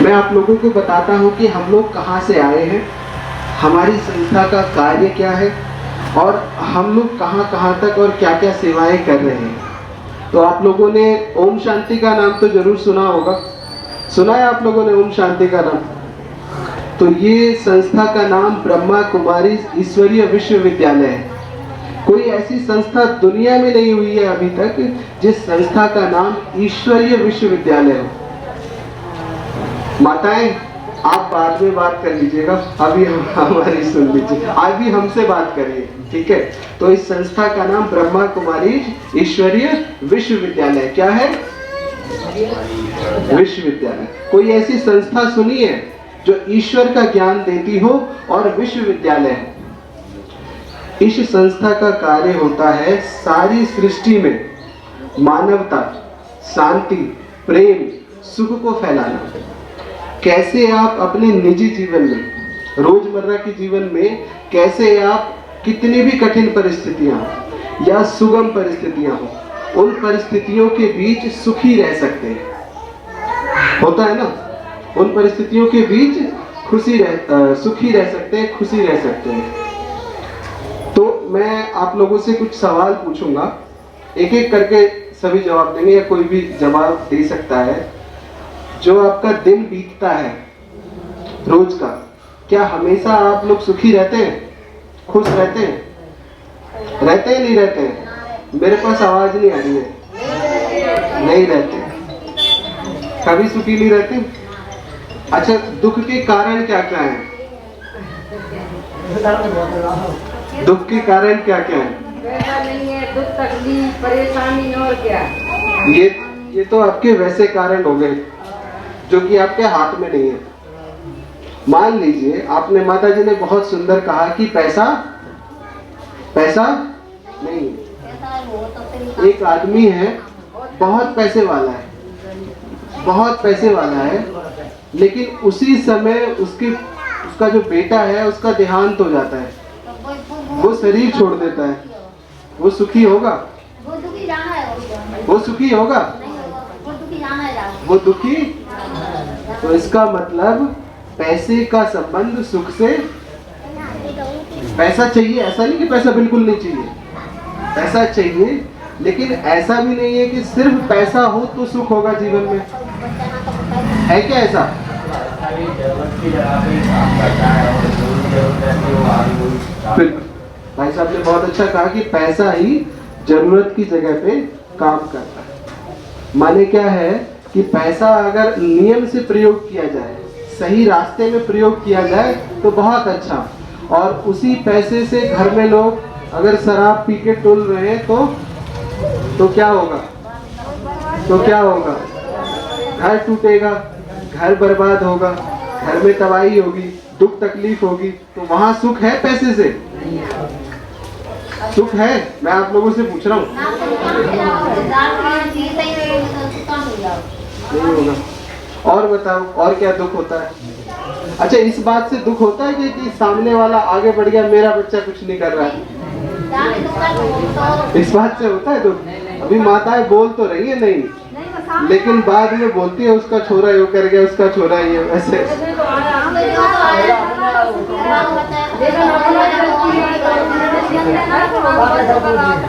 मैं आप लोगों को बताता हूँ कि हम लोग कहाँ से आए हैं, हमारी संस्था का कार्य क्या है और हम लोग कहाँ कहाँ तक और क्या क्या सेवाएं कर रहे हैं। तो आप लोगों ने ओम शांति का नाम तो जरूर सुना होगा, सुना है आप लोगों ने ओम शांति का नाम? तो ये संस्था का नाम ब्रह्मा कुमारी ईश्वरीय विश्वविद्यालय है। कोई ऐसी संस्था दुनिया में नहीं हुई है अभी तक जिस संस्था का नाम ईश्वरीय विश्वविद्यालय हो। माताएं, आप बाद में बात कर लीजिएगा, अभी हमारी सुन लीजिए, अभी हमसे बात करिए, ठीक है? तो इस संस्था का नाम ब्रह्मा कुमारी ईश्वरीय विश्वविद्यालय क्या है? विश्वविद्यालय। कोई ऐसी संस्था सुनी है जो ईश्वर का ज्ञान देती हो और विश्वविद्यालय है? इस संस्था का कार्य होता है सारी सृष्टि में मानवता, शांति, प्रेम, सुख को फैलाना। कैसे आप अपने निजी जीवन में, रोजमर्रा के जीवन में, कैसे आप कितनी भी कठिन परिस्थितियां या सुगम परिस्थितियां हो, उन परिस्थितियों के बीच सुखी रह सकते हैं। होता है ना, उन परिस्थितियों के बीच सुखी रह सकते हैं, खुशी रह सकते हैं। तो मैं आप लोगों से कुछ सवाल पूछूंगा, एक एक करके सभी जवाब देंगे या कोई भी जवाब दे सकता है। जो आपका दिन बीतता है रोज का, क्या हमेशा आप लोग सुखी रहते हैं, खुश रहते हैं? रहते हैं, नहीं रहते हैं? मेरे पास आवाज नहीं आ रही है। नहीं रहते, कभी सुखी नहीं रहते। अच्छा, दुख के कारण क्या क्या है? दुख के कारण क्या क्या है? पैसा नहीं है, दुख, तकलीफ, परेशानी और क्या? ये तो आपके वैसे कारण हो गए जो कि आपके हाथ में नहीं है। मान लीजिए आपने, माता जी ने बहुत सुंदर कहा कि पैसा नहीं। एक आदमी है, बहुत पैसे वाला है, लेकिन उसी समय उसका जो बेटा है उसका देहांत हो जाता है, वो शरीर छोड़ देता है। वो सुखी होगा? वो सुखी होगा? वो दुखी। तो इसका मतलब पैसे का संबंध सुख से। पैसा चाहिए, ऐसा नहीं कि पैसा बिल्कुल नहीं चाहिए, पैसा चाहिए, लेकिन ऐसा भी नहीं है कि सिर्फ पैसा हो तो सुख होगा जीवन में। है क्या ऐसा? भाई साहब ने बहुत अच्छा कहा कि पैसा ही जरूरत की जगह पे काम करता है। माने क्या है कि पैसा अगर नियम से प्रयोग किया जाए, सही रास्ते में प्रयोग किया जाए तो बहुत अच्छा। और उसी पैसे से घर में लोग अगर शराब पी के टोल रहे हैं तो क्या होगा? घर टूटेगा, घर बर्बाद होगा, घर में तबाही होगी, दुख तकलीफ होगी। तो वहां सुख है? पैसे से सुख है? मैं आप लोगों से पूछ रहा हूँ। नहीं होगा। और बताओ, और क्या दुख होता है? अच्छा, इस बात से दुख होता है कि सामने वाला आगे बढ़ गया, मेरा बच्चा कुछ नहीं कर रहा है, इस बात से होता है दुख? अभी माताएं बोल तो रही है नहीं, लेकिन बाद में बोलती है उसका छोरा ये कर गया, उसका छोरा ये वैसे।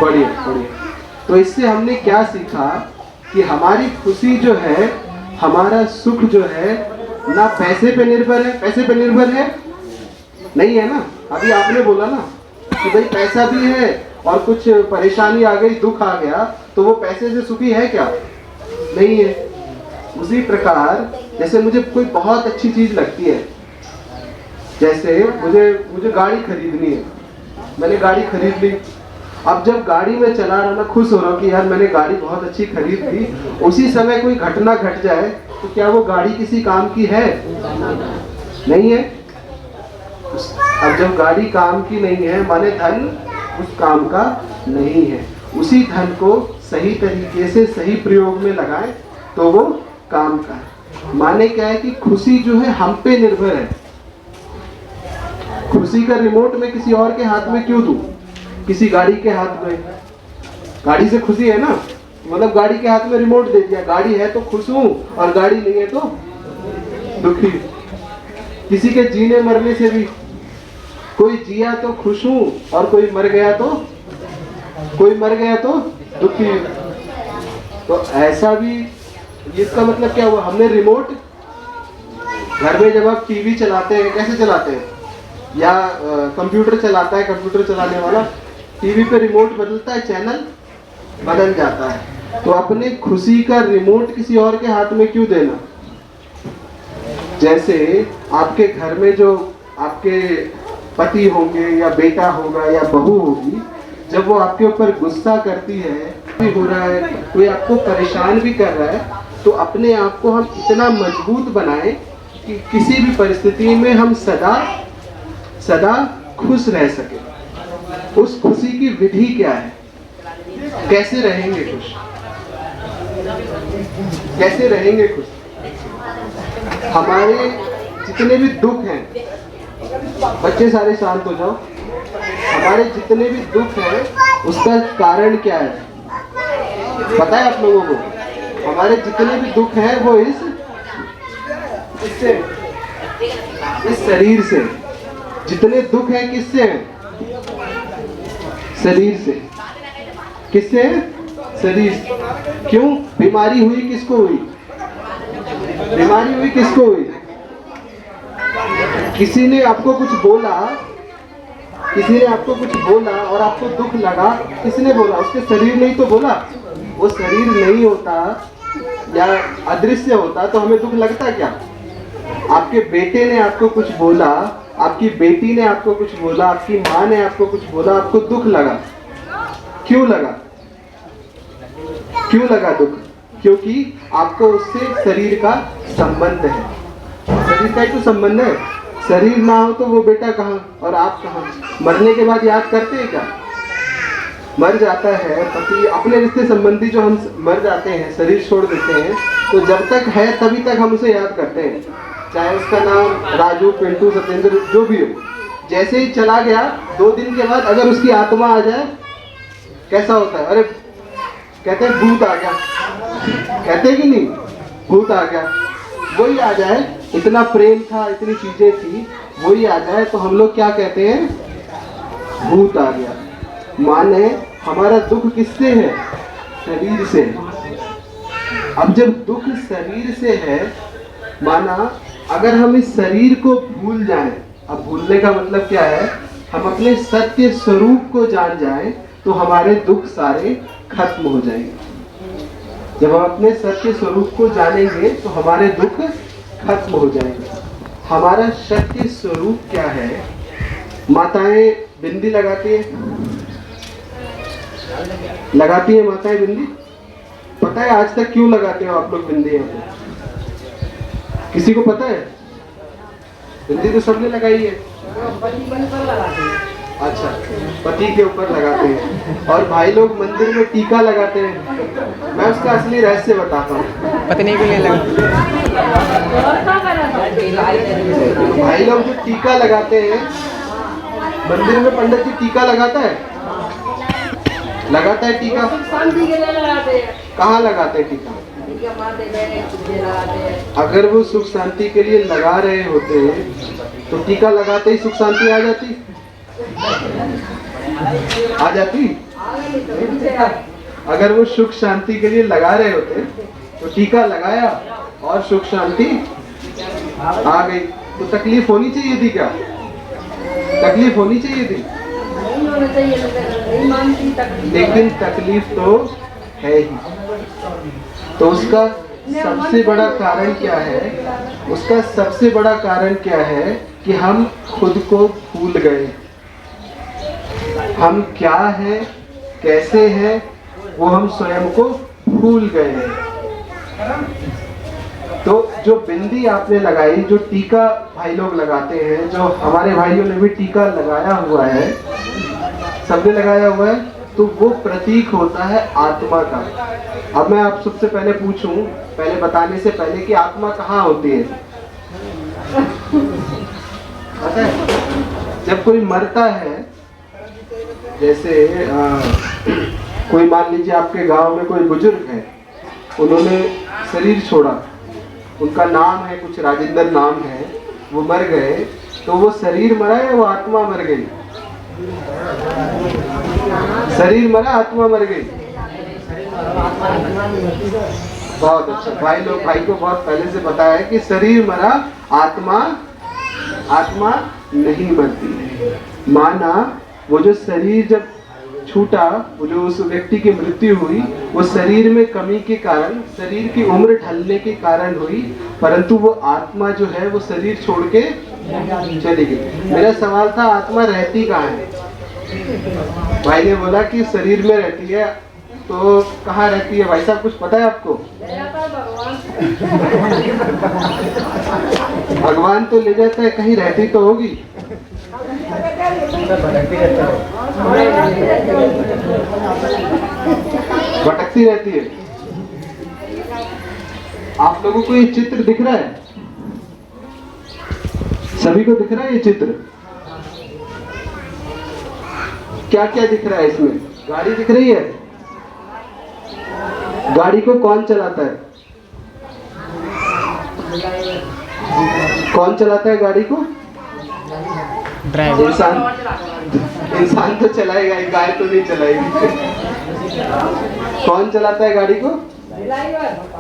बढ़िया। तो इससे हमने क्या सीखा कि हमारी खुशी जो है, हमारा सुख जो है, ना पैसे पे निर्भर है। पैसे पे निर्भर है नहीं है ना? अभी आपने बोला ना कि भाई पैसा भी है और कुछ परेशानी आ गई, दुख आ गया, तो वो पैसे से सुखी है क्या? नहीं है। उसी प्रकार जैसे मुझे कोई बहुत अच्छी चीज लगती है, जैसे मुझे गाड़ी खरीदनी है, मैंने गाड़ी खरीद ली। अब जब गाड़ी में चला रहा ना, खुश हो रहा हूँ कि यार मैंने गाड़ी बहुत अच्छी खरीद ली, उसी समय कोई घटना घट जाए तो क्या वो गाड़ी किसी काम की है? नहीं है। अब जब गाड़ी काम की नहीं है, माने धन उस काम का नहीं है। उसी धन को सही तरीके से सही प्रयोग में लगाएं तो वो काम का है। माने क्या है कि खुशी जो है हम पे निर्भर है। खुशी का रिमोट मैं किसी और के हाथ में क्यों दूं? किसी गाड़ी के हाथ में। गाड़ी से खुशी है ना, मतलब गाड़ी के हाथ में रिमोट दे दिया, गाड़ी है तो खुश हूं और गाड़ी नहीं है तो दुखी। किसी के जीने मरने से भी, कोई जिया तो खुश हूं और कोई मर गया तो दुखी हूं। तो ऐसा भी, इसका मतलब क्या हुआ? हमने रिमोट घर में जब आप टीवी चलाते हैं, कैसे चलाते हैं, या कंप्यूटर चलाता है, कंप्यूटर चलाने वाला टीवी पे रिमोट बदलता है, चैनल बदल जाता है। तो अपने खुशी का रिमोट किसी और के हाथ में क्यों देना? जैसे आपके घर में जो आपके पति होंगे या बेटा होगा या बहू होगी, जब वो आपके ऊपर गुस्सा करती है, हो रहा है, कोई आपको परेशान भी कर रहा है, तो अपने आप को हम इतना मजबूत बनाएं कि किसी भी परिस्थिति में हम सदा खुश रह सके। उस खुशी की विधि क्या है? कैसे रहेंगे खुश? कैसे रहेंगे खुश? हमारे जितने भी दुख हैं, बच्चे सारे शांत हो जाओ, हमारे जितने भी दुख हैं उसका कारण क्या है पता है आप लोगों को? हमारे जितने भी दुख हैं वो इस शरीर से। जितने दुख हैं किससे हैं? शरीर से। किससे है? शरीर से। क्यों? बीमारी हुई किसको हुई? बीमारी हुई किसको हुई? किसी ने आपको कुछ बोला, और आपको दुख लगा, किसने बोला? उसके शरीर ने ही तो बोला। वो शरीर नहीं होता या अदृश्य होता तो हमें दुख लगता क्या? आपके बेटे ने आपको कुछ बोला, आपकी बेटी ने आपको कुछ बोला, आपकी माँ ने आपको कुछ बोला, आपको दुख लगा। क्यों लगा? क्यों लगा दुख? क्योंकि आपको उससे शरीर का संबंध है। शरीर का ही तो संबंध है। शरीर ना हो तो वो बेटा कहाँ और आप कहाँ? मरने के बाद याद करते हैं क्या? मर जाता है पति, अपने रिश्ते संबंधी जो हम मर जाते हैं, शरीर छोड़ देते हैं, तो जब तक है तभी तक हम उसे याद करते हैं, चाहे उसका नाम राजू, पिंटू, सत्येंद्र जो भी हो। जैसे ही चला गया 2 दिन के बाद अगर उसकी आत्मा आ जाए, कैसा होता है? अरे कहते हैं भूत आ गया, कहते हैं कि नहीं? भूत आ गया। वही आ जाए, इतना प्रेम था, इतनी चीजें थी, वही आ जाए तो हम लोग क्या कहते हैं? भूत आ गया। माने हमारा दुख किससे है? शरीर से। अब जब दुख शरीर से है, माना अगर हम इस शरीर को भूल जाएं, अब भूलने का मतलब क्या है? हम अपने सत्य स्वरूप को जान जाएं तो हमारे दुख सारे खत्म हो जाएंगे। जब हम अपने सत्य स्वरूप को जानेंगे तो हमारे दुख खत्म हो जाएंगे। हमारा सत्य स्वरूप क्या है? माताएं बिंदी लगाती है माताएं बिंदी। पता है आज तक क्यों लगाते हो आप लोग बिंदी? यहाँ पे किसी को पता है? बिंदी तो सबने लगाई है। अच्छा, पति के ऊपर लगाते हैं। और भाई लोग मंदिर में टीका लगाते हैं। मैं उसका असली रहस्य बताता हूँ। पत्नी को नहीं लगा। भाई लोग जो टीका लगाते हैं मंदिर में, पंडित जी टीका लगाता है टीका। कहाँ लगाते हैं टीका? अगर वो सुख शांति के लिए लगा रहे होते तो टीका लगाते ही सुख शांति आ जाती? अगर वो सुख शांति के लिए लगा रहे होते तो टीका लगाया और सुख शांति आ गई। तो तकलीफ होनी चाहिए थी क्या? तकलीफ होनी चाहिए थी, लेकिन तकलीफ तो है ही। तो उसका सबसे बड़ा कारण क्या है? उसका सबसे बड़ा कारण क्या है कि हम खुद को भूल गए। हम क्या हैं, कैसे हैं, वो हम स्वयं को भूल गए हैं। तो जो बिंदी आपने लगाई, जो टीका भाई लोग लगाते हैं, जो हमारे भाइयों ने भी टीका लगाया हुआ है, सबने लगाया हुआ है, तो वो प्रतीक होता है आत्मा का। अब मैं आप सबसे पहले पूछूं, पहले बताने से पहले कि आत्मा कहाँ होती है? पता है? जब कोई मरता है, जैसे कोई मान लीजिए आपके गांव में कोई बुजुर्ग है, उन्होंने शरीर छोड़ा, उनका नाम है कुछ राजेंद्र नाम है, वो मर गए, तो वो शरीर मरा या वो आत्मा मर गई? शरीर मरा, आत्मा मर गई। बहुत अच्छा, भाई को बहुत पहले से पता है कि शरीर मरा, आत्मा नहीं मरती। माना वो जो शरीर जब छूटा, वो जो उस व्यक्ति की मृत्यु हुई, वो शरीर में कमी के कारण, शरीर की उम्र ढलने के कारण हुई, परंतु वो आत्मा जो है वो शरीर छोड़ के चली गई। मेरा सवाल था आत्मा रहती कहाँ है? भाई ने बोला कि शरीर में रहती है, तो कहाँ रहती है भाई साहब, कुछ पता है आपको? भगवान तो ले जाता है, कहीं रहती तो होगी। भटकती रहती है। आप लोगों को ये चित्र दिख रहा है? सभी को दिख रहा है ये चित्र? क्या क्या दिख रहा है इसमें? गाड़ी दिख रही है। गाड़ी को कौन चलाता है? कौन चलाता है गाड़ी को? ड्राइवर। इंसान तो चलाएगा, गाय तो नहीं चलाएगी। कौन चलाता है गाड़ी को?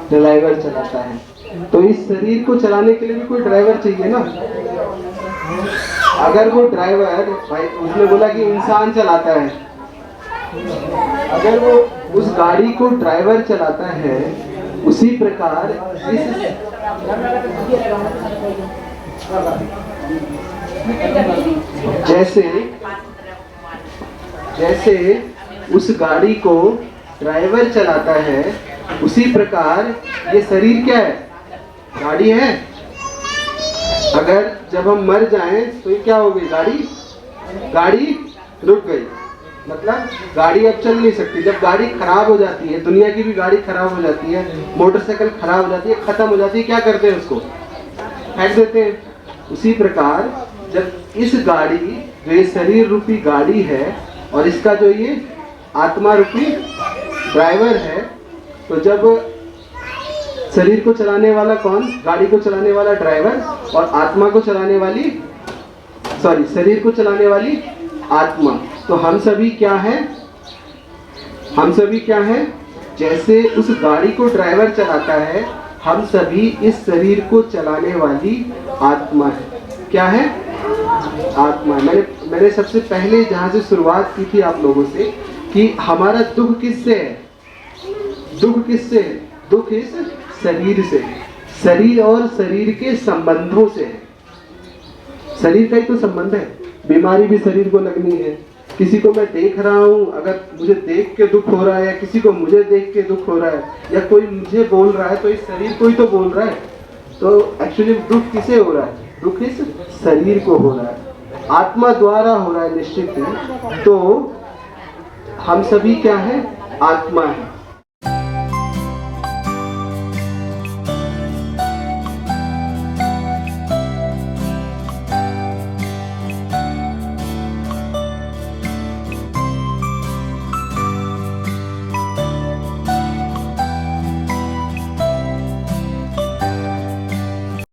ड्राइवर चलाता है। तो इस शरीर को चलाने के लिए भी कोई ड्राइवर चाहिए ना। अगर वो ड्राइवर, भाई उसने बोला कि इंसान चलाता है, अगर वो उस गाड़ी को ड्राइवर चलाता है, उसी प्रकार जैसे उस गाड़ी को ड्राइवर चलाता है, उसी प्रकार ये शरीर क्या है? गाड़ी है। अगर जब हम मर जाएं तो ये क्या हो गई? गाड़ी रुक गई, मतलब गाड़ी अब चल नहीं सकती। जब गाड़ी खराब हो जाती है, दुनिया की भी गाड़ी खराब हो जाती है, मोटरसाइकिल खराब हो जाती है, खत्म हो जाती है, क्या करते हैं? उसको फेंक देते हैं। उसी प्रकार जब इस गाड़ी, जो ये शरीर रूपी गाड़ी है, और इसका जो ये आत्मा रूपी ड्राइवर है, तो जब शरीर को चलाने वाला कौन? गाड़ी को चलाने वाला ड्राइवर, और आत्मा को चलाने वाली, शरीर को चलाने वाली आत्मा। तो हम सभी क्या हैं? जैसे उस गाड़ी को ड्राइवर चलाता है, हम सभी इस शरीर को चलाने वाली आत्मा है। क्या है? आत्मा। मैंने सबसे पहले जहाँ से शुरुआत की थी आप लोगों से, कि हमारा दुख किससे है? दुख किससे है? दुख इस शरीर से, शरीर और शरीर के संबंधों से है। शरीर का ही तो संबंध है। बीमारी भी शरीर को लगनी है। किसी को मैं देख रहा हूँ, अगर मुझे देख के दुख हो रहा है, या किसी को मुझे देख के दुख हो रहा है, या कोई मुझे बोल रहा है, तो इस शरीर को ही तो बोल रहा है। तो एक्चुअली दुख किसे हो रहा है? दुख इस शरीर को हो रहा है, आत्मा द्वारा हो रहा है निश्चित ही। तो हम सभी क्या है? आत्मा है।